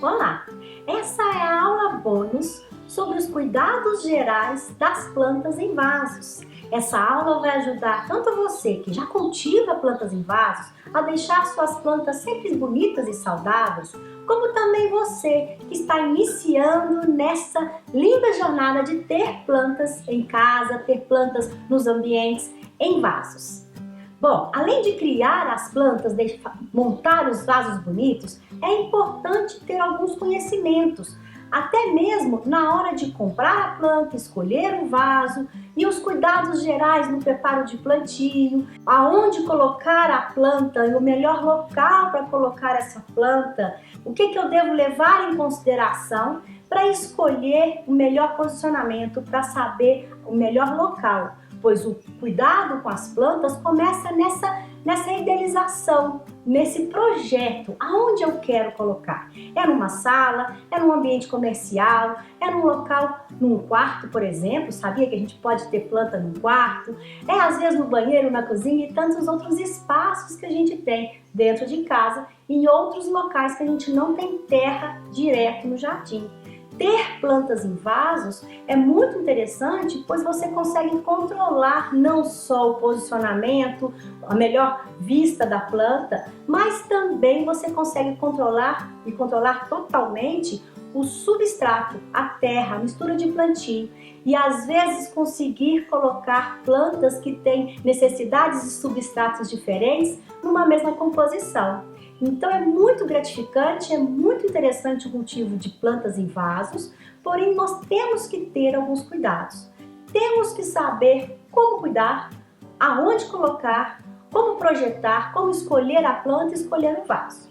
Olá! Essa é a aula bônus sobre os cuidados gerais das plantas em vasos. Essa aula vai ajudar tanto você que já cultiva plantas em vasos a deixar suas plantas sempre bonitas e saudáveis, como também você que está iniciando nessa linda jornada de ter plantas em casa, ter plantas nos ambientes em vasos. Bom, além de criar as plantas, montar os vasos bonitos, é importante ter alguns conhecimentos, até mesmo na hora de comprar a planta, escolher o vaso e os cuidados gerais no preparo de plantio, aonde colocar a planta e o melhor local para colocar essa planta, o que eu devo levar em consideração para escolher o melhor posicionamento, para saber o melhor local. Pois o cuidado com as plantas começa nessa idealização, nesse projeto, aonde eu quero colocar. É numa sala, é num ambiente comercial, é num local, num quarto, por exemplo, sabia que a gente pode ter planta num quarto? É às vezes no banheiro, na cozinha e tantos outros espaços que a gente tem dentro de casa e em outros locais que a gente não tem terra direto no jardim. Ter plantas em vasos é muito interessante, pois você consegue controlar não só o posicionamento, a melhor vista da planta, mas também você consegue controlar totalmente o substrato, a terra, a mistura de plantio e às vezes conseguir colocar plantas que têm necessidades de substratos diferentes numa mesma composição. Então é muito gratificante, é muito interessante o cultivo de plantas em vasos, porém nós temos que ter alguns cuidados. Temos que saber como cuidar, aonde colocar, como projetar, como escolher a planta e escolher o vaso.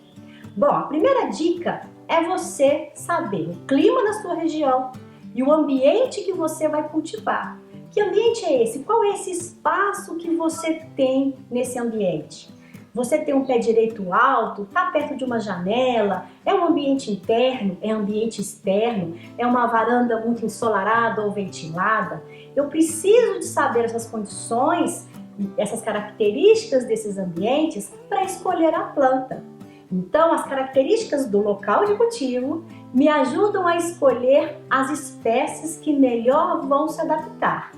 Bom, a primeira dica é você saber o clima da sua região e o ambiente que você vai cultivar. Que ambiente é esse? Qual é esse espaço que você tem nesse ambiente? Você tem um pé direito alto, está perto de uma janela, é um ambiente interno, é um ambiente externo, é uma varanda muito ensolarada ou ventilada. Eu preciso de saber essas condições, essas características desses ambientes para escolher a planta. Então, as características do local de cultivo me ajudam a escolher as espécies que melhor vão se adaptar.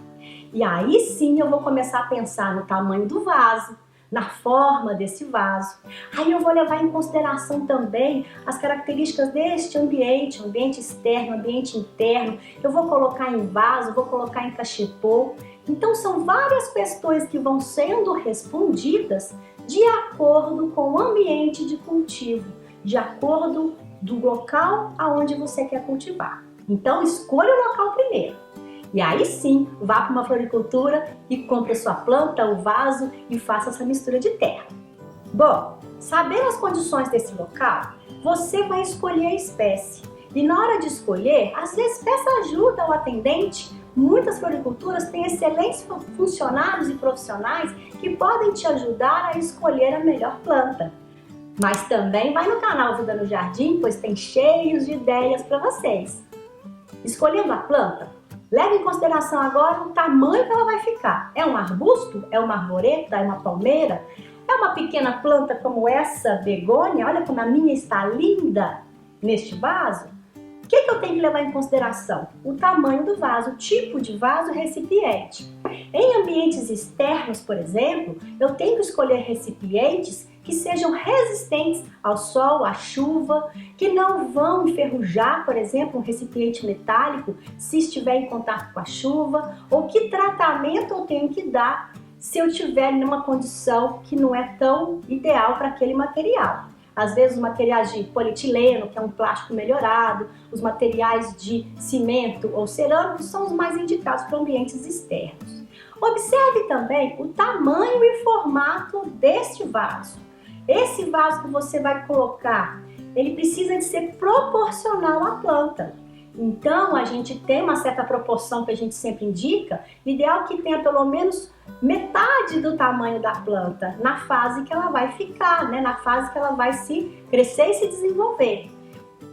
E aí sim eu vou começar a pensar no tamanho do vaso, na forma desse vaso. Aí eu vou levar em consideração também as características deste ambiente, ambiente externo, ambiente interno. Eu vou colocar em vaso, vou colocar em cachepô. Então são várias questões que vão sendo respondidas de acordo com o ambiente de cultivo, de acordo do local aonde você quer cultivar. Então escolha o local primeiro. E aí sim, vá para uma floricultura e compre a sua planta, o vaso e faça essa mistura de terra. Bom, sabendo as condições desse local, você vai escolher a espécie. E na hora de escolher, às vezes peça ajuda ao atendente. Muitas floriculturas têm excelentes funcionários e profissionais que podem te ajudar a escolher a melhor planta. Mas também vai no canal Vida no Jardim, pois tem cheios de ideias para vocês. Escolhendo a planta, leve em consideração agora o tamanho que ela vai ficar. É um arbusto? É uma arvoreta? É uma palmeira? É uma pequena planta como essa begônia? Olha como a minha está linda neste vaso. O que eu tenho que levar em consideração? O tamanho do vaso, o tipo de vaso, recipiente. Em ambientes externos, por exemplo, eu tenho que escolher recipientes que sejam resistentes ao sol, à chuva, que não vão enferrujar, por exemplo, um recipiente metálico se estiver em contato com a chuva, ou que tratamento eu tenho que dar se eu estiver numa condição que não é tão ideal para aquele material. Às vezes os materiais de polietileno, que é um plástico melhorado, os materiais de cimento ou cerâmico são os mais indicados para ambientes externos. Observe também o tamanho e formato deste vaso. Esse vaso que você vai colocar, ele precisa de ser proporcional à planta. Então, a gente tem uma certa proporção que a gente sempre indica, ideal que tenha pelo menos metade do tamanho da planta na fase que ela vai ficar, né? Na fase que ela vai se crescer e se desenvolver.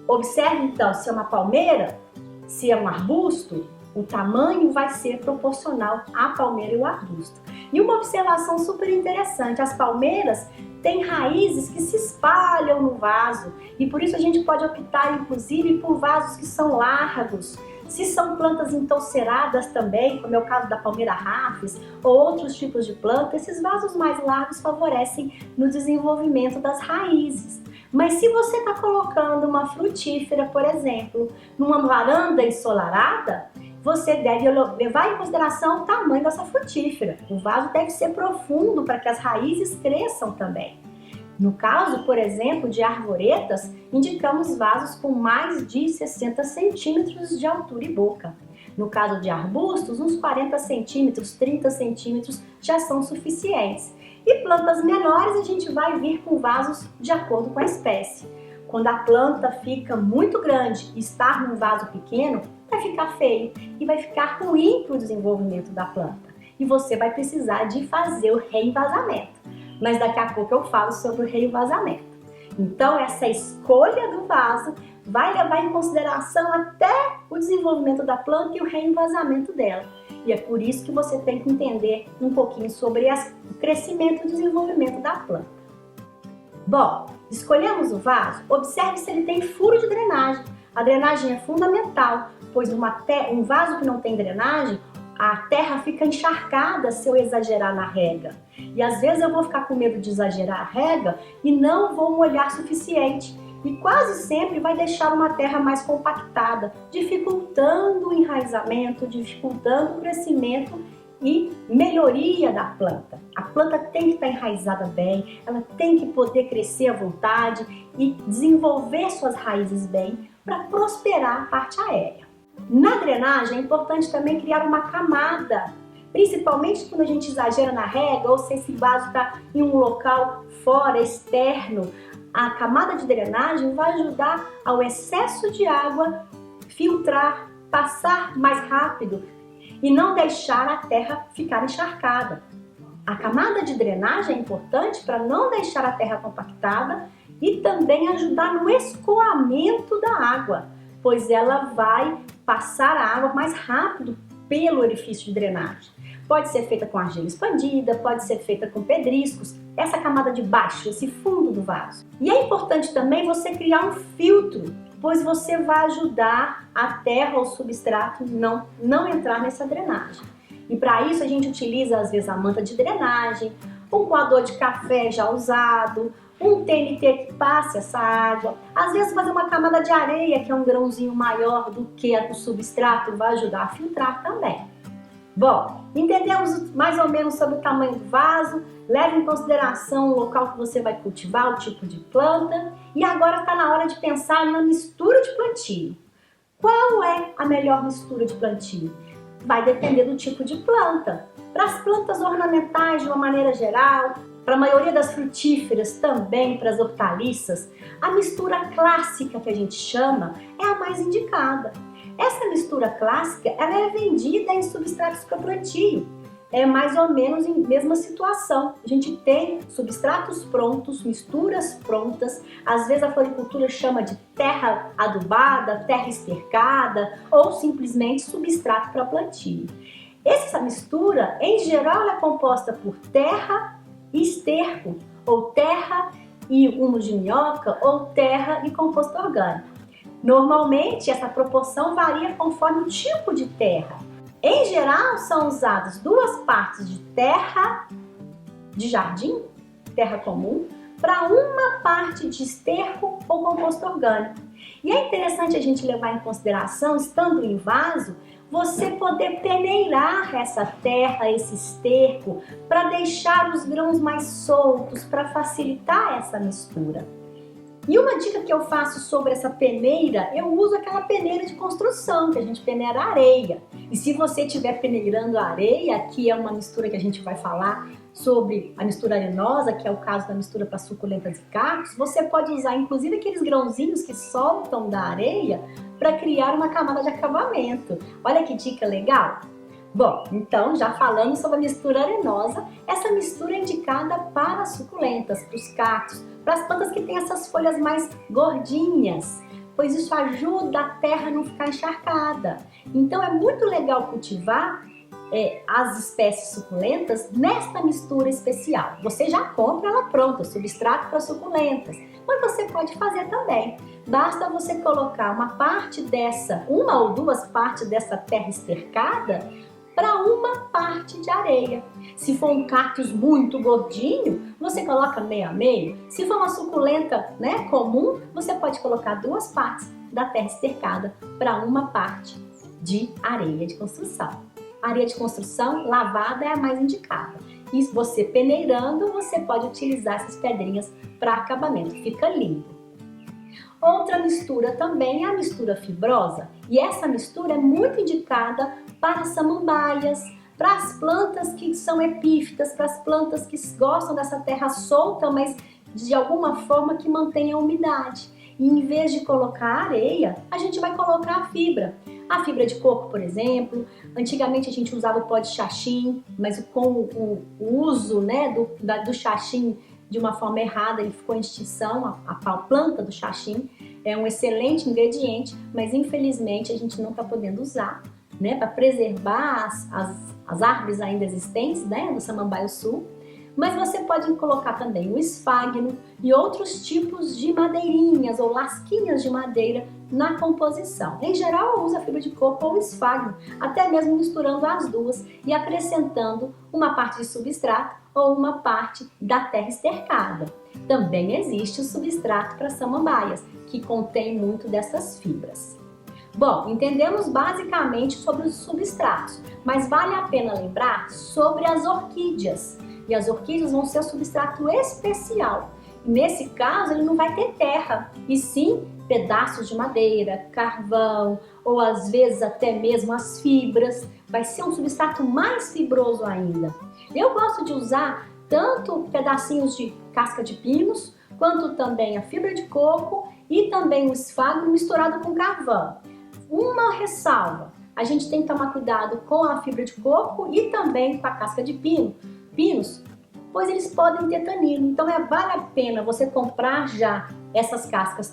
Observe então se é uma palmeira, se é um arbusto, o tamanho vai ser proporcional à palmeira e ao arbusto. E uma observação super interessante, as palmeiras tem raízes que se espalham no vaso e por isso a gente pode optar inclusive por vasos que são largos. Se são plantas entolceradas também, como é o caso da palmeira rafis ou outros tipos de planta, esses vasos mais largos favorecem no desenvolvimento das raízes. Mas se você está colocando uma frutífera, por exemplo, numa varanda ensolarada, você deve levar em consideração o tamanho dessa frutífera. O vaso deve ser profundo para que as raízes cresçam também. No caso, por exemplo, de arvoretas, indicamos vasos com mais de 60 centímetros de altura e boca. No caso de arbustos, uns 40 centímetros, 30 centímetros já são suficientes. E plantas menores a gente vai vir com vasos de acordo com a espécie. Quando a planta fica muito grande e está num vaso pequeno, vai ficar feio e vai ficar ruim para o desenvolvimento da planta. E você vai precisar de fazer o reenvasamento. Mas daqui a pouco eu falo sobre o reenvasamento. Então essa escolha do vaso vai levar em consideração até o desenvolvimento da planta e o reenvasamento dela. E é por isso que você tem que entender um pouquinho sobre o crescimento e o desenvolvimento da planta. Bom, escolhemos o vaso, observe se ele tem furo de drenagem. A drenagem é fundamental, pois um vaso que não tem drenagem, a terra fica encharcada se eu exagerar na rega. E às vezes eu vou ficar com medo de exagerar a rega e não vou molhar suficiente. E quase sempre vai deixar uma terra mais compactada, dificultando o enraizamento, dificultando o crescimento e melhoria da planta. A planta tem que estar enraizada bem, ela tem que poder crescer à vontade e desenvolver suas raízes bem para prosperar a parte aérea. Na drenagem é importante também criar uma camada, principalmente quando a gente exagera na rega ou se esse vaso está em um local fora, externo. A camada de drenagem vai ajudar ao excesso de água filtrar, passar mais rápido e não deixar a terra ficar encharcada. A camada de drenagem é importante para não deixar a terra compactada e também ajudar no escoamento da água, pois ela vai passar a água mais rápido pelo orifício de drenagem. Pode ser feita com argila expandida, pode ser feita com pedriscos, essa camada de baixo, esse fundo do vaso. E é importante também você criar um filtro, pois você vai ajudar a terra ou o substrato não entrar nessa drenagem. E para isso a gente utiliza às vezes a manta de drenagem, um coador de café já usado, um TNT que passe essa água, às vezes fazer uma camada de areia, que é um grãozinho maior do que o substrato, vai ajudar a filtrar também. Bom, entendemos mais ou menos sobre o tamanho do vaso, leve em consideração o local que você vai cultivar, o tipo de planta, e agora está na hora de pensar na mistura de plantio. Qual é a melhor mistura de plantio? Vai depender do tipo de planta. Para as plantas ornamentais de uma maneira geral, para a maioria das frutíferas também, para as hortaliças, a mistura clássica que a gente chama é a mais indicada. Essa mistura clássica ela é vendida em substratos para plantio. É mais ou menos em mesma situação. A gente tem substratos prontos, misturas prontas. Às vezes a floricultura chama de terra adubada, terra estercada ou simplesmente substrato para plantio. Essa mistura, em geral, é composta por terra e esterco, ou terra e humus de minhoca, ou terra e composto orgânico. Normalmente, essa proporção varia conforme o tipo de terra. Em geral, são usadas 2 partes de terra de jardim, terra comum, para 1 parte de esterco ou composto orgânico. E é interessante a gente levar em consideração, estando em vaso, você poder peneirar essa terra, esse esterco, para deixar os grãos mais soltos, para facilitar essa mistura. E uma dica que eu faço sobre essa peneira, eu uso aquela peneira de construção, que a gente peneira a areia. E se você estiver peneirando a areia, que é uma mistura que a gente vai falar sobre a mistura arenosa, que é o caso da mistura para suculentas e cactos, você pode usar inclusive aqueles grãozinhos que soltam da areia para criar uma camada de acabamento. Olha que dica legal! Bom, então já falando sobre a mistura arenosa, essa mistura é indicada para as suculentas, para os cactos, para as plantas que têm essas folhas mais gordinhas, pois isso ajuda a terra a não ficar encharcada. Então é muito legal cultivar as espécies suculentas nesta mistura especial. Você já compra ela pronta, substrato para suculentas, mas você pode fazer também. Basta você colocar uma ou duas partes dessa terra estercada para uma parte de areia. Se for um cactus muito gordinho, você coloca meio a meio. Se for uma suculenta, né, comum, você pode colocar 2 partes da terra estercada para uma parte de areia de construção. A areia de construção lavada é a mais indicada. E você peneirando, você pode utilizar essas pedrinhas para acabamento, fica lindo. Outra mistura também é a mistura fibrosa, e essa mistura é muito indicada para samambaias, para as plantas que são epífitas, para as plantas que gostam dessa terra solta, mas de alguma forma que mantenha a umidade. E em vez de colocar areia, a gente vai colocar a fibra. A fibra de coco, por exemplo, antigamente a gente usava o pó de xaxim, mas com o uso, né, do xaxim de uma forma errada, ele ficou em extinção. A planta do xaxim é um excelente ingrediente, mas infelizmente a gente não está podendo usar, né, para preservar as árvores ainda existentes, né, do Samambaio Sul. Mas você pode colocar também o esfagno e outros tipos de madeirinhas ou lasquinhas de madeira na composição. Em geral, usa fibra de coco ou esfagno, até mesmo misturando as duas e acrescentando uma parte de substrato ou uma parte da terra estercada. Também existe o substrato para samambaias, que contém muito dessas fibras. Bom, entendemos basicamente sobre os substratos, mas vale a pena lembrar sobre as orquídeas. E as orquídeas vão ser um substrato especial. Nesse caso, ele não vai ter terra, e sim pedaços de madeira, carvão, ou às vezes até mesmo as fibras. Vai ser um substrato mais fibroso ainda. Eu gosto de usar tanto pedacinhos de casca de pinos, quanto também a fibra de coco e também o esfagno misturado com carvão. Uma ressalva, a gente tem que tomar cuidado com a fibra de coco e também com a casca de pinos, pois eles podem ter tanino. Então vale a pena você comprar já essas cascas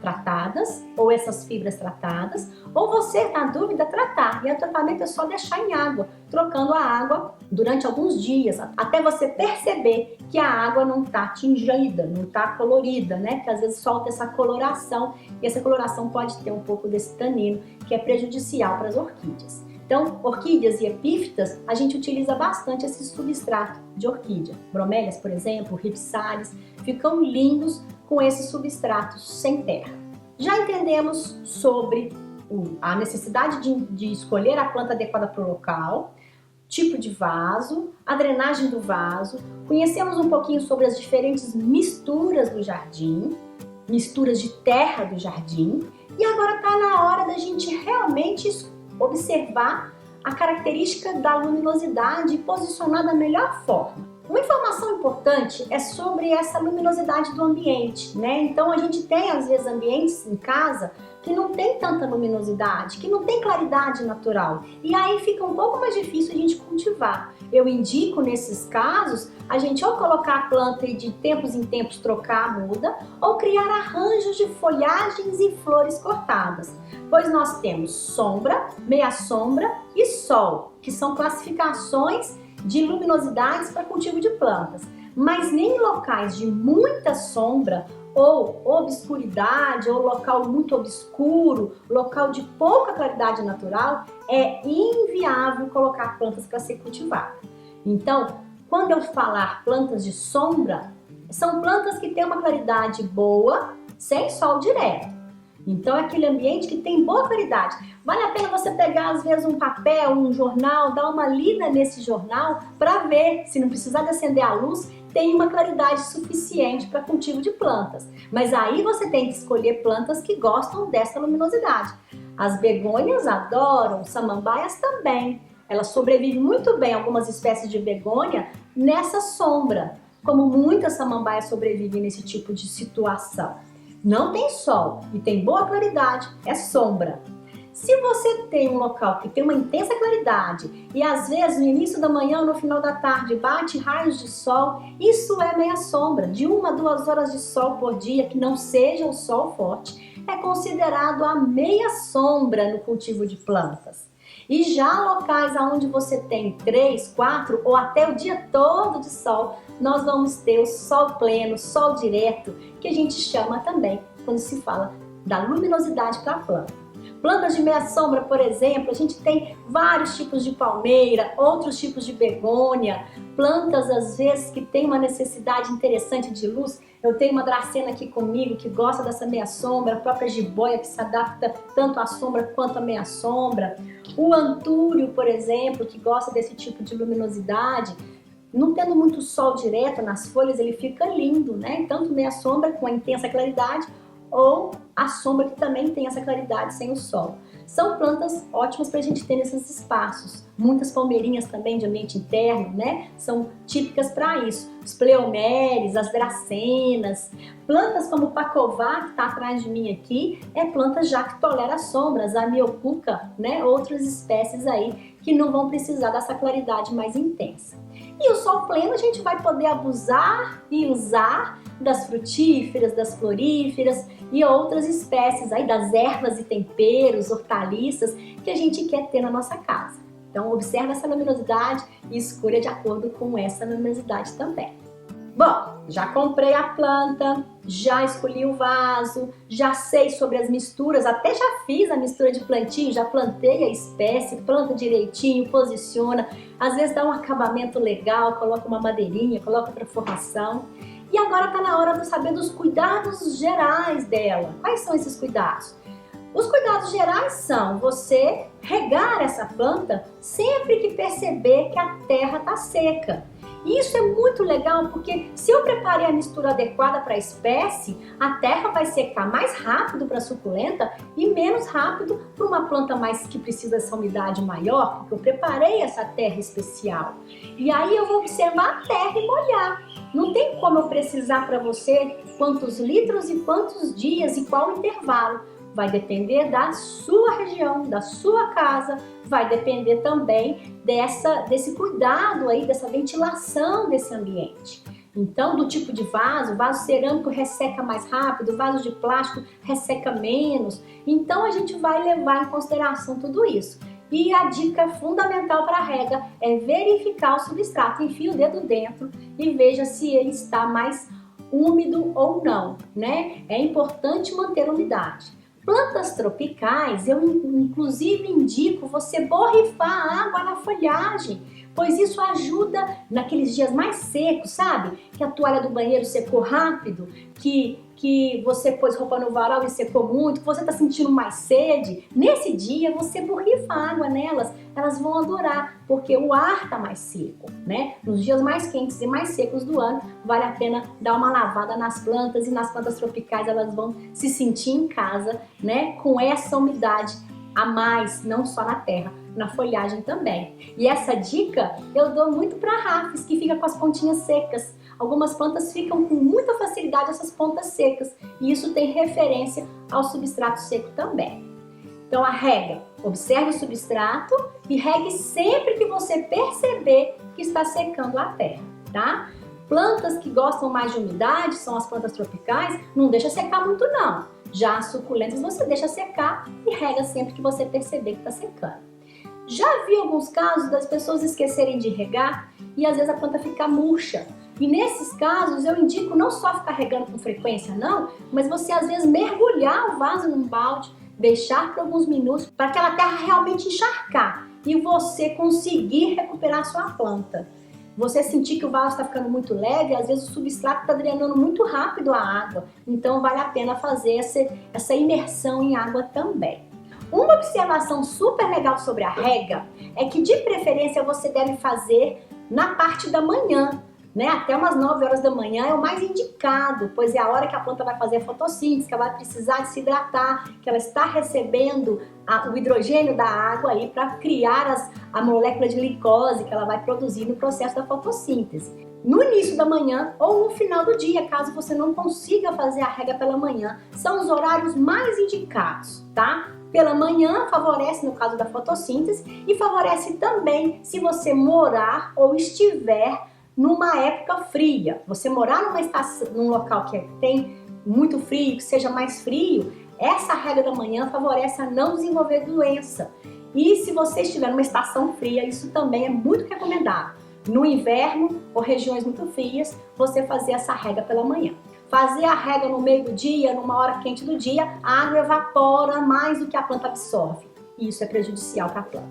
tratadas ou essas fibras tratadas, ou você, na dúvida, tratar. E o tratamento é só deixar em água, trocando a água durante alguns dias, até você perceber que a água não está tingida, não está colorida, né? Que às vezes solta essa coloração, e essa coloração pode ter um pouco desse tanino, que é prejudicial para as orquídeas. Então, orquídeas e epífitas, a gente utiliza bastante esse substrato de orquídea. Bromélias, por exemplo, ripsális, ficam lindos com esses substratos sem terra. Já entendemos sobre a necessidade de escolher a planta adequada para o local, tipo de vaso, a drenagem do vaso, conhecemos um pouquinho sobre as diferentes misturas do jardim, misturas de terra do jardim, e agora está na hora da gente realmente observar a característica da luminosidade e posicionar da melhor forma. Uma informação importante é sobre essa luminosidade do ambiente, né? Então a gente tem às vezes ambientes em casa que não tem tanta luminosidade, que não tem claridade natural, e aí fica um pouco mais difícil a gente cultivar. Eu indico nesses casos a gente ou colocar a planta e de tempos em tempos trocar a muda, ou criar arranjos de folhagens e flores cortadas, pois nós temos sombra, meia sombra e sol, que são classificações de luminosidades para cultivo de plantas, mas nem em locais de muita sombra ou obscuridade, ou local muito obscuro, local de pouca claridade natural, é inviável colocar plantas para ser cultivadas. Então, quando eu falar plantas de sombra, são plantas que têm uma claridade boa, sem sol direto. Então é aquele ambiente que tem boa claridade. Vale a pena você pegar às vezes um papel, um jornal, dar uma lida nesse jornal para ver se não precisar de acender a luz, tem uma claridade suficiente para cultivo de plantas. Mas aí você tem que escolher plantas que gostam dessa luminosidade. As begônias adoram, samambaias também. Elas sobrevivem muito bem, algumas espécies de begônia, nessa sombra, como muitas samambaias sobrevivem nesse tipo de situação. Não tem sol e tem boa claridade, é sombra. Se você tem um local que tem uma intensa claridade e às vezes no início da manhã ou no final da tarde bate raios de sol, isso é meia sombra. De 1 a 2 horas de sol por dia, que não seja o sol forte, é considerado a meia sombra no cultivo de plantas. E já locais onde você tem 3, 4 ou até o dia todo de sol, nós vamos ter o sol pleno, sol direto, que a gente chama também quando se fala da luminosidade para a planta. Plantas de meia sombra, por exemplo, a gente tem vários tipos de palmeira, outros tipos de begônia, plantas às vezes que têm uma necessidade interessante de luz. Eu tenho uma dracena aqui comigo que gosta dessa meia sombra, a própria jiboia que se adapta tanto à sombra quanto à meia sombra. O antúrio, por exemplo, que gosta desse tipo de luminosidade. Não tendo muito sol direto nas folhas, ele fica lindo, né? Tanto meia sombra com a intensa claridade, ou a sombra que também tem essa claridade sem o sol. São plantas ótimas para a gente ter nesses espaços. Muitas palmeirinhas também de ambiente interno, né? São típicas para isso. Os pleomeres, as dracenas, plantas como o pacová, que está atrás de mim aqui, é planta já que tolera sombras, a miocuca, né? Outras espécies aí que não vão precisar dessa claridade mais intensa. E o sol pleno a gente vai poder abusar e usar das frutíferas, das floríferas e outras espécies aí das ervas e temperos, hortaliças que a gente quer ter na nossa casa. Então observe essa luminosidade e escolha de acordo com essa luminosidade também. Bom, já comprei a planta, já escolhi o vaso, já sei sobre as misturas, até já fiz a mistura de plantio, já plantei a espécie, planta direitinho, posiciona, às vezes dá um acabamento legal, coloca uma madeirinha, coloca outra forração. E agora está na hora de saber dos cuidados gerais dela. Quais são esses cuidados? Os cuidados gerais são você regar essa planta sempre que perceber que a terra está seca. E isso é muito legal porque se eu preparei a mistura adequada para a espécie, a terra vai secar mais rápido para a suculenta e menos rápido para uma planta mais que precisa dessa umidade maior, porque eu preparei essa terra especial. E aí eu vou observar a terra e molhar. Não tem como eu precisar para você quantos litros e quantos dias e qual intervalo. Vai depender da sua região, da sua casa, vai depender também desse cuidado aí, dessa ventilação desse ambiente. Então, do tipo de vaso cerâmico resseca mais rápido, vaso de plástico resseca menos. Então, a gente vai levar em consideração tudo isso. E a dica fundamental para a rega é verificar o substrato. Enfie o dedo dentro e veja se ele está mais úmido ou não, né? É importante manter a umidade. Plantas tropicais, eu inclusive indico você borrifar a água na folhagem, pois isso ajuda naqueles dias mais secos, sabe? Que a toalha do banheiro secou rápido, que você pôs roupa no varal e secou muito, que você está sentindo mais sede. Nesse dia você borrifa água nelas, elas vão adorar, porque o ar está mais seco, né? Nos dias mais quentes e mais secos do ano, vale a pena dar uma lavada nas plantas, e nas plantas tropicais elas vão se sentir em casa, né? Com essa umidade a mais, não só na terra, na folhagem também. E essa dica eu dou muito para rafes, que fica com as pontinhas secas. Algumas plantas ficam com muita facilidade essas pontas secas, e isso tem referência ao substrato seco também. Então a rega, observe o substrato e regue sempre que você perceber que está secando a terra, tá? Plantas que gostam mais de umidade, são as plantas tropicais, não deixa secar muito não. Já as suculentas você deixa secar e rega sempre que você perceber que está secando. Já vi alguns casos das pessoas esquecerem de regar e às vezes a planta fica murcha. E nesses casos eu indico não só ficar regando com frequência não, mas você às vezes mergulhar o vaso num balde, deixar por alguns minutos para aquela terra realmente encharcar e você conseguir recuperar a sua planta. Você sentir que o vaso está ficando muito leve, às vezes o substrato está drenando muito rápido a água, então vale a pena fazer essa imersão em água também. Uma observação super legal sobre a rega é que de preferência você deve fazer na parte da manhã, né? Até umas 9 horas da manhã é o mais indicado, pois é a hora que a planta vai fazer a fotossíntese, que ela vai precisar de se hidratar, que ela está recebendo o hidrogênio da água aí para criar a molécula de glicose que ela vai produzir no processo da fotossíntese. No início da manhã ou no final do dia, caso você não consiga fazer a rega pela manhã, são os horários mais indicados, tá? Pela manhã favorece no caso da fotossíntese e favorece também se você morar ou estiver numa época fria. Você morar num local que tem muito frio, que seja mais frio, essa rega da manhã favorece a não desenvolver doença. E se você estiver numa estação fria, isso também é muito recomendável. No inverno ou regiões muito frias, você fazer essa rega pela manhã. Fazer a rega no meio do dia, numa hora quente do dia, a água evapora mais do que a planta absorve. E isso é prejudicial para a planta.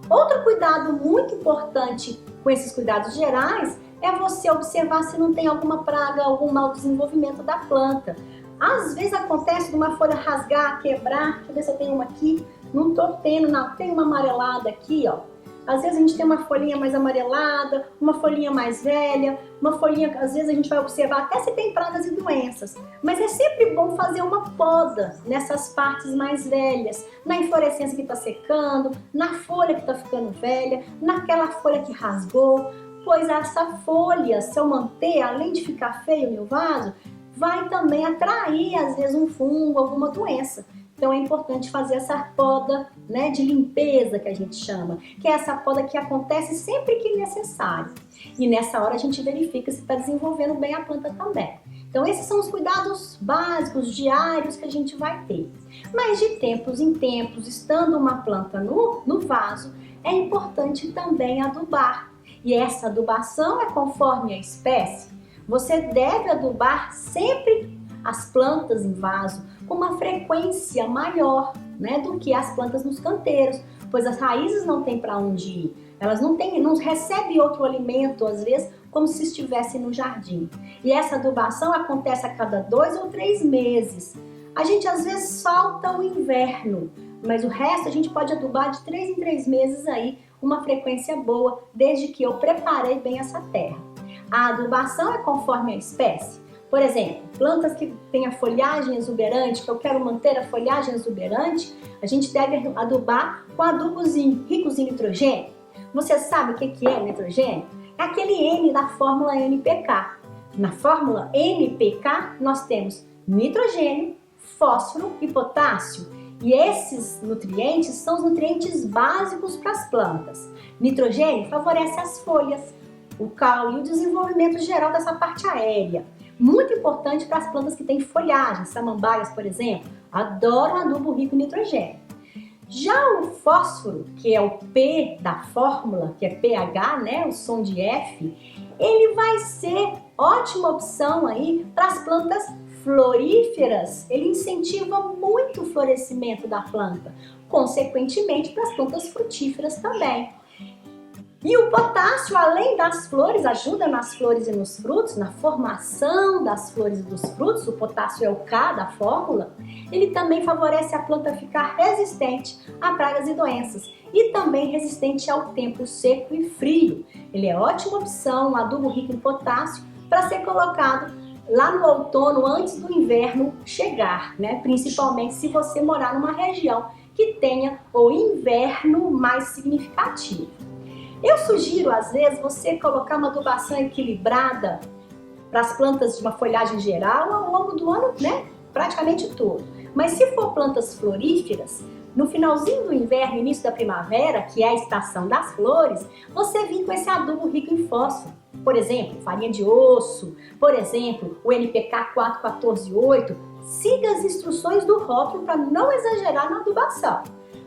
Outro cuidado muito importante com esses cuidados gerais é você observar se não tem alguma praga, algum mau desenvolvimento da planta. Às vezes acontece de uma folha rasgar, quebrar, deixa eu ver se eu tenho uma aqui, não tô tendo, não, tem uma amarelada aqui, ó. Às vezes a gente tem uma folhinha mais amarelada, uma folhinha mais velha, uma folhinha, às vezes a gente vai observar até se tem pragas e doenças. Mas é sempre bom fazer uma poda nessas partes mais velhas, na inflorescência que está secando, na folha que está ficando velha, naquela folha que rasgou, pois essa folha, se eu manter, além de ficar feio o meu vaso, vai também atrair, às vezes, um fungo, alguma doença. Então é importante fazer essa poda, né, de limpeza, que a gente chama, que é essa poda que acontece sempre que necessário. E nessa hora a gente verifica se está desenvolvendo bem a planta também. Então esses são os cuidados básicos, diários, que a gente vai ter. Mas de tempos em tempos, estando uma planta no vaso, é importante também adubar. E essa adubação é conforme a espécie. Você deve adubar sempre as plantas em vaso com uma frequência maior, né, do que as plantas nos canteiros, pois as raízes não têm para onde ir. Elas não recebem outro alimento, às vezes, como se estivessem no jardim. E essa adubação acontece a cada 2 ou 3 meses. A gente às vezes falta o inverno, mas o resto a gente pode adubar de 3 em 3 meses aí, uma frequência boa, desde que eu preparei bem essa terra. A adubação é conforme a espécie. Por exemplo, plantas que têm a folhagem exuberante, que eu quero manter a folhagem exuberante, a gente deve adubar com adubos ricos em nitrogênio. Você sabe o que é o nitrogênio? É aquele N da fórmula NPK. Na fórmula NPK, nós temos nitrogênio, fósforo e potássio. E esses nutrientes são os nutrientes básicos para as plantas. Nitrogênio favorece as folhas, o caule e o desenvolvimento geral dessa parte aérea. Muito importante para as plantas que têm folhagem, samambaias, por exemplo, adoram adubo rico em nitrogênio. Já o fósforo, que é o P da fórmula, que é pH, né, o som de F, ele vai ser ótima opção aí para as plantas floríferas. Ele incentiva muito o florescimento da planta, consequentemente para as plantas frutíferas também. E o potássio, além das flores, ajuda nas flores e nos frutos, na formação das flores e dos frutos, o potássio é o K da fórmula, ele também favorece a planta a ficar resistente a pragas e doenças e também resistente ao tempo seco e frio. Ele é ótima opção, um adubo rico em potássio, para ser colocado lá no outono, antes do inverno chegar, né? Principalmente se você morar numa região que tenha o inverno mais significativo. Eu sugiro, às vezes, você colocar uma adubação equilibrada para as plantas de uma folhagem geral ao longo do ano, né? Praticamente todo. Mas se for plantas floríferas, no finalzinho do inverno, início da primavera, que é a estação das flores, você vem com esse adubo rico em fósforo. Por exemplo, farinha de osso, por exemplo, o NPK 414-8. Siga as instruções do rótulo para não exagerar na adubação.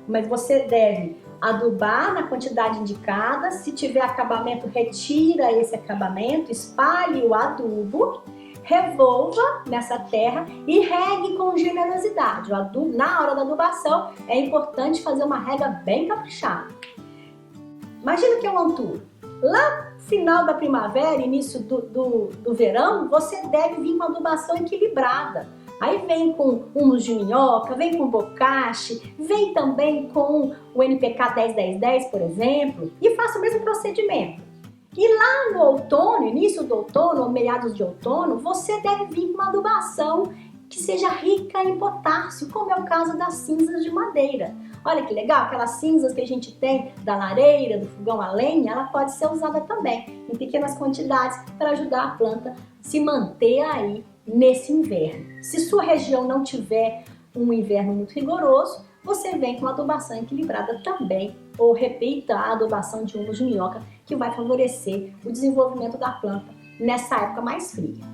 Mas você deve adubar na quantidade indicada. Se tiver acabamento, retira esse acabamento, espalhe o adubo, revolva nessa terra e regue com generosidade. O adubo, na hora da adubação, é importante fazer uma rega bem caprichada. Imagina que é um anturo. Lá no final da primavera, início do verão, você deve vir com a adubação equilibrada. Aí vem com humus de minhoca, vem com bocache, vem também com o NPK 10-10-10, por exemplo, e faça o mesmo procedimento. E lá no outono, início do outono ou meados de outono, você deve vir com uma adubação que seja rica em potássio, como é o caso das cinzas de madeira. Olha que legal, aquelas cinzas que a gente tem da lareira, do fogão a lenha, ela pode ser usada também em pequenas quantidades para ajudar a planta a se manter aí nesse inverno. Se sua região não tiver um inverno muito rigoroso, você vem com uma adubação equilibrada também, ou repita a adubação de humus de minhoca, que vai favorecer o desenvolvimento da planta nessa época mais fria.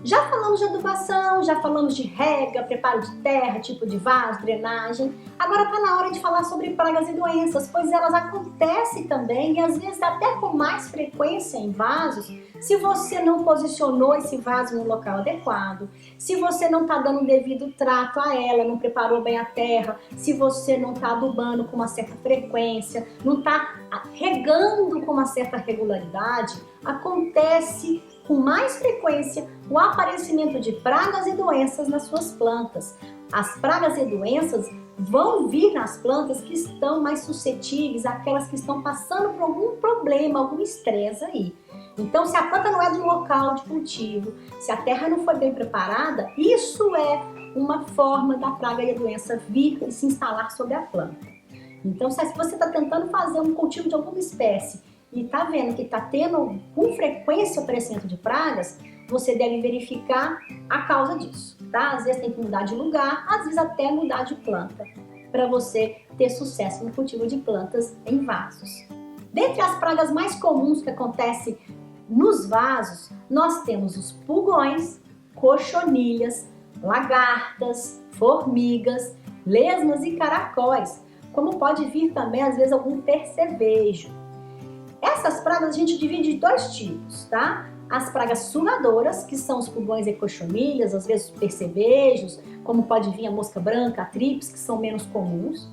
Já falamos de adubação, já falamos de rega, preparo de terra, tipo de vaso, drenagem. Agora está na hora de falar sobre pragas e doenças, pois elas acontecem também e às vezes até com mais frequência em vasos, se você não posicionou esse vaso no local adequado, se você não está dando o devido trato a ela, não preparou bem a terra, se você não está adubando com uma certa frequência, não está regando com uma certa regularidade, acontece com mais frequência o aparecimento de pragas e doenças nas suas plantas. As pragas e doenças vão vir nas plantas que estão mais suscetíveis, aquelas que estão passando por algum problema, algum estresse aí. Então, se a planta não é de um local de cultivo, se a terra não foi bem preparada, isso é uma forma da praga e a doença vir e se instalar sobre a planta. Então, se você está tentando fazer um cultivo de alguma espécie e está vendo que está tendo com frequência o aparecimento de pragas, você deve verificar a causa disso, tá? Às vezes tem que mudar de lugar, às vezes até mudar de planta, para você ter sucesso no cultivo de plantas em vasos. Dentre as pragas mais comuns que acontecem nos vasos, nós temos os pulgões, cochonilhas, lagartas, formigas, lesmas e caracóis, como pode vir também às vezes algum percevejo. Essas pragas a gente divide em dois tipos, tá? As pragas sugadoras, que são os pulgões e cochonilhas, às vezes os percevejos, como pode vir a mosca branca, a trips, que são menos comuns,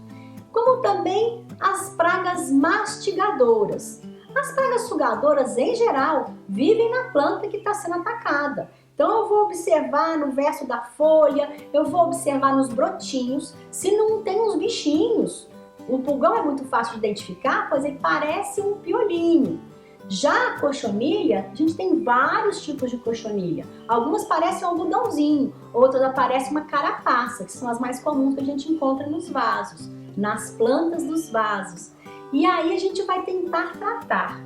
como também as pragas mastigadoras. As pragas sugadoras, em geral, vivem na planta que está sendo atacada. Então eu vou observar no verso da folha, eu vou observar nos brotinhos, se não tem uns bichinhos. O pulgão é muito fácil de identificar, pois ele parece um piolinho. Já a cochonilha, a gente tem vários tipos de cochonilha. Algumas parecem um algodãozinho, outras parecem uma carapaça, que são as mais comuns que a gente encontra nos vasos, nas plantas dos vasos. E aí a gente vai tentar tratar.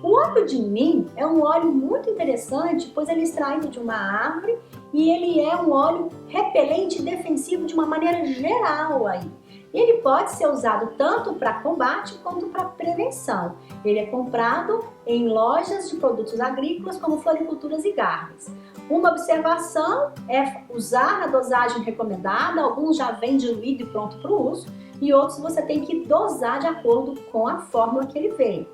O óleo de nim é um óleo muito interessante, pois ele é extraído de uma árvore e ele é um óleo repelente e defensivo de uma maneira geral aí. Ele pode ser usado tanto para combate quanto para prevenção. Ele é comprado em lojas de produtos agrícolas como floriculturas e gardens. Uma observação é usar na dosagem recomendada, alguns já vêm diluído e pronto para o uso, e outros você tem que dosar de acordo com a fórmula que ele veio.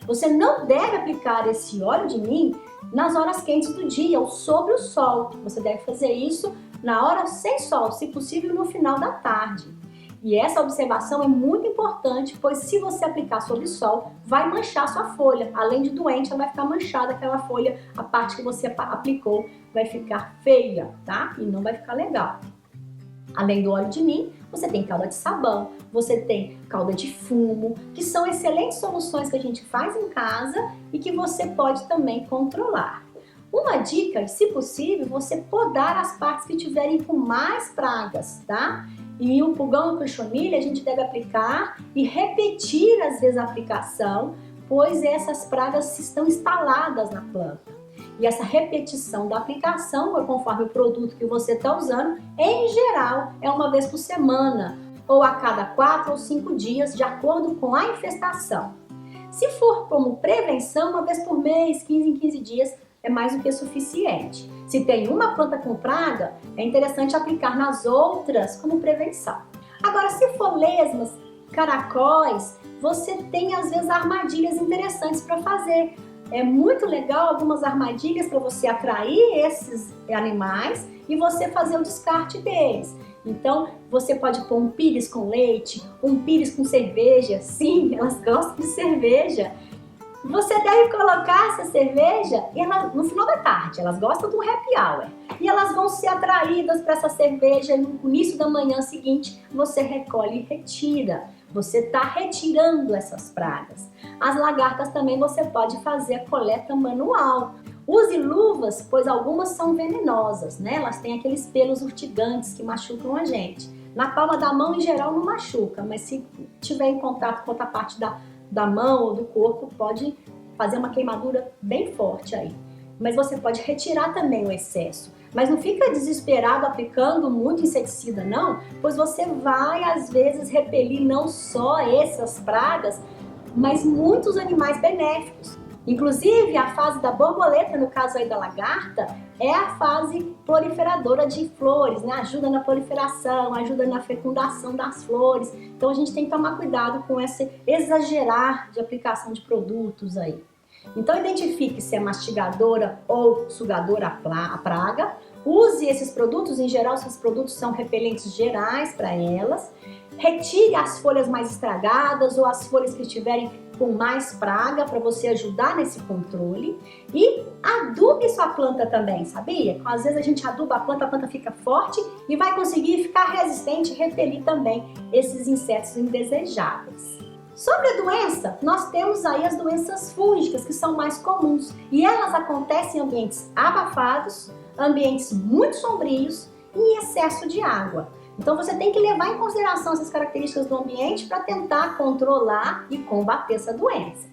Você não deve aplicar esse óleo de nim nas horas quentes do dia ou sobre o sol. Você deve fazer isso na hora sem sol, se possível no final da tarde. E essa observação é muito importante, pois se você aplicar sob o sol, vai manchar sua folha. Além de doente, ela vai ficar manchada, aquela folha, a parte que você aplicou vai ficar feia, tá? E não vai ficar legal. Além do óleo de nim, você tem calda de sabão, você tem calda de fumo, que são excelentes soluções que a gente faz em casa e que você pode também controlar. Uma dica, se possível, você podar as partes que tiverem com mais pragas, tá? E o pulgão e cochonilha a gente deve aplicar e repetir às vezes a aplicação, pois essas pragas estão instaladas na planta. E essa repetição da aplicação, conforme o produto que você está usando, em geral é uma vez por semana, ou a cada 4 ou 5 dias, de acordo com a infestação. Se for como prevenção, uma vez por mês, 15 em 15 dias, é mais do que suficiente. Se tem uma planta com praga, é interessante aplicar nas outras como prevenção. Agora, se for lesmas, caracóis, você tem às vezes armadilhas interessantes para fazer. É muito legal algumas armadilhas para você atrair esses animais e você fazer o descarte deles. Então, você pode pôr um pires com leite, um pires com cerveja. Sim, elas gostam de cerveja. Você deve colocar essa cerveja no final da tarde, elas gostam do happy hour. E elas vão ser atraídas para essa cerveja no início da manhã seguinte, você recolhe e retira. Você está retirando essas pragas. As lagartas também você pode fazer a coleta manual. Use luvas, pois algumas são venenosas, né? Elas têm aqueles pelos urtigantes que machucam a gente. Na palma da mão, em geral, não machuca, mas se tiver em contato com outra parte da mão ou do corpo, pode fazer uma queimadura bem forte aí. Mas você pode retirar também o excesso. Mas não fica desesperado aplicando muito inseticida não, pois você vai às vezes repelir não só essas pragas, mas muitos animais benéficos. Inclusive a fase da borboleta, no caso aí da lagarta, é a fase proliferadora de flores, né? Ajuda na proliferação, ajuda na fecundação das flores. Então a gente tem que tomar cuidado com esse exagerar de aplicação de produtos aí. Então identifique se é mastigadora ou sugadora a praga. Use esses produtos, em geral esses produtos são repelentes gerais para elas. Retire as folhas mais estragadas ou as folhas que estiverem com mais praga para você ajudar nesse controle. E adube sua planta também, sabia? Às vezes a gente aduba a planta fica forte e vai conseguir ficar resistente e repelir também esses insetos indesejáveis. Sobre a doença, nós temos aí as doenças fúngicas que são mais comuns e elas acontecem em ambientes abafados, ambientes muito sombrios e em excesso de água. Então você tem que levar em consideração essas características do ambiente para tentar controlar e combater essa doença.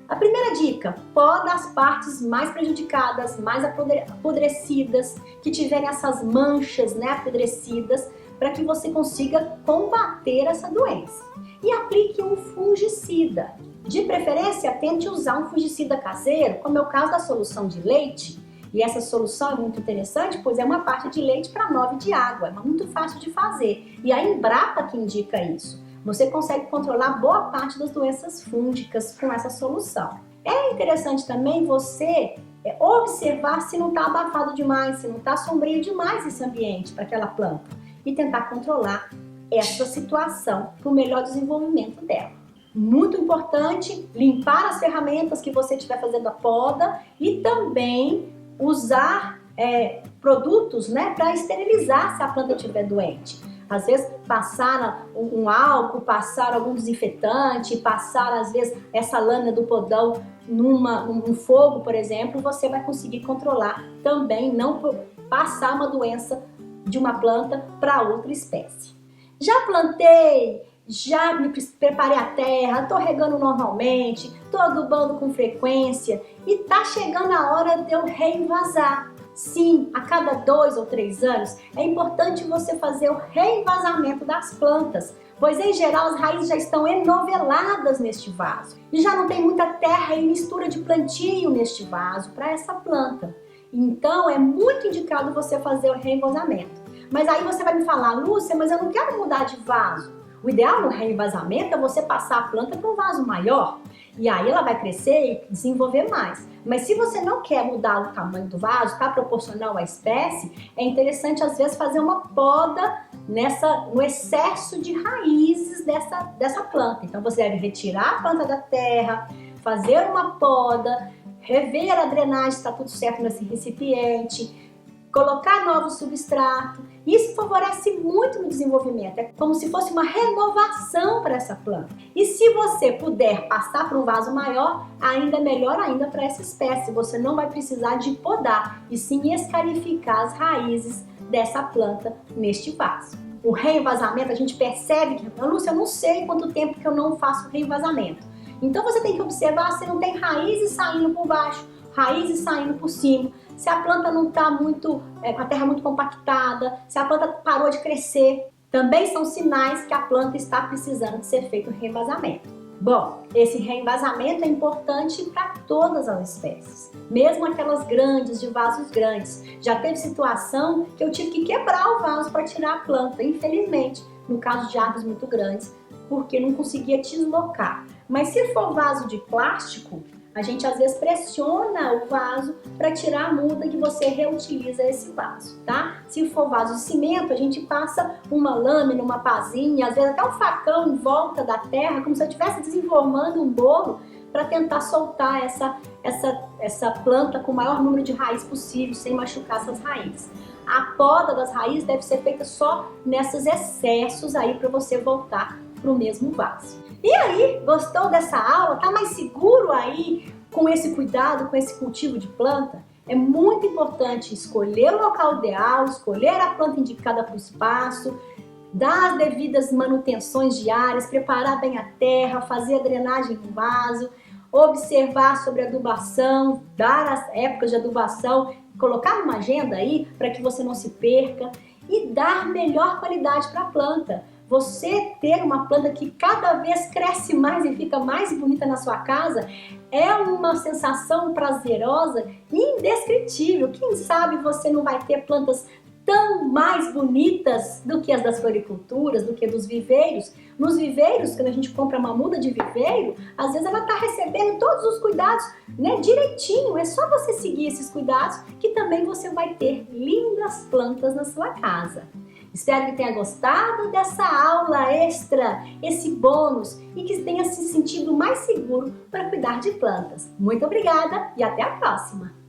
A primeira dica, poda as partes mais prejudicadas, mais apodrecidas, que tiverem essas manchas, né, apodrecidas, para que você consiga combater essa doença. E aplique um fungicida. De preferência, tente usar um fungicida caseiro, como é o caso da solução de leite. E essa solução é muito interessante, pois é uma parte de leite para 9 de água, é muito fácil de fazer. E a Embrapa que indica isso. Você consegue controlar boa parte das doenças fúngicas com essa solução. É interessante também você observar se não está abafado demais, se não está sombrio demais esse ambiente para aquela planta e tentar controlar essa situação para o melhor desenvolvimento dela. Muito importante limpar as ferramentas que você estiver fazendo a poda e também usar produtos, né, para esterilizar se a planta estiver doente. Às vezes passar um álcool, passar algum desinfetante, passar às vezes essa lâmina do podão num fogo, por exemplo, você vai conseguir controlar também, não passar uma doença de uma planta para outra espécie. Já plantei, já me preparei a terra, estou regando normalmente, estou adubando com frequência e está chegando a hora de eu reinvasar. Sim, a cada 2 ou 3 anos é importante você fazer o reinvasamento das plantas, pois em geral as raízes já estão enoveladas neste vaso e já não tem muita terra e mistura de plantio neste vaso para essa planta. Então é muito indicado você fazer o reinvasamento. Mas aí você vai me falar, Lúcia, mas eu não quero mudar de vaso. O ideal no reinvasamento é você passar a planta para um vaso maior e aí ela vai crescer e desenvolver mais. Mas se você não quer mudar o tamanho do vaso para proporcional à espécie, é interessante às vezes fazer uma poda no excesso de raízes dessa planta. Então você deve retirar a planta da terra, fazer uma poda, rever a drenagem se está tudo certo nesse recipiente, colocar novo substrato. Isso favorece muito no desenvolvimento, é como se fosse uma renovação para essa planta. E se você puder passar para um vaso maior, ainda melhor ainda para essa espécie. Você não vai precisar de podar, e sim escarificar as raízes dessa planta neste vaso. O reenvasamento, a gente percebe que, Lúcia, eu não sei quanto tempo que eu não faço reenvasamento. Então você tem que observar se não tem raízes saindo por baixo, raízes saindo por cima, se a planta não está com a terra muito compactada, se a planta parou de crescer. Também são sinais que a planta está precisando de ser feito um reenvasamento. Bom, esse reenvasamento é importante para todas as espécies, mesmo aquelas grandes, de vasos grandes. Já teve situação que eu tive que quebrar o vaso para tirar a planta, infelizmente, no caso de árvores muito grandes, porque não conseguia deslocar. Mas se for vaso de plástico, a gente às vezes pressiona o vaso para tirar a muda que você reutiliza esse vaso, tá? Se for vaso de cimento, a gente passa uma lâmina, uma pazinha, às vezes até um facão em volta da terra, como se eu estivesse desenformando um bolo para tentar soltar essa planta com o maior número de raízes possível, sem machucar essas raízes. A poda das raízes deve ser feita só nesses excessos aí para você voltar para o mesmo vaso. E aí, gostou dessa aula? Tá mais seguro aí com esse cuidado, com esse cultivo de planta? É muito importante escolher o local ideal, escolher a planta indicada para o espaço, dar as devidas manutenções diárias, preparar bem a terra, fazer a drenagem do vaso, observar sobre a adubação, dar as épocas de adubação, colocar uma agenda aí para que você não se perca e dar melhor qualidade para a planta. Você ter uma planta que cada vez cresce mais e fica mais bonita na sua casa É uma sensação prazerosa e indescritível. Quem sabe você não vai ter plantas tão mais bonitas do que as das floriculturas, do que dos viveiros. Nos viveiros, quando a gente compra uma muda de viveiro, às vezes ela está recebendo todos os cuidados, né, direitinho. É só você seguir esses cuidados que também você vai ter lindas plantas na sua casa. Espero que tenha gostado dessa aula extra, esse bônus, e que tenha se sentido mais seguro para cuidar de plantas. Muito obrigada e até a próxima!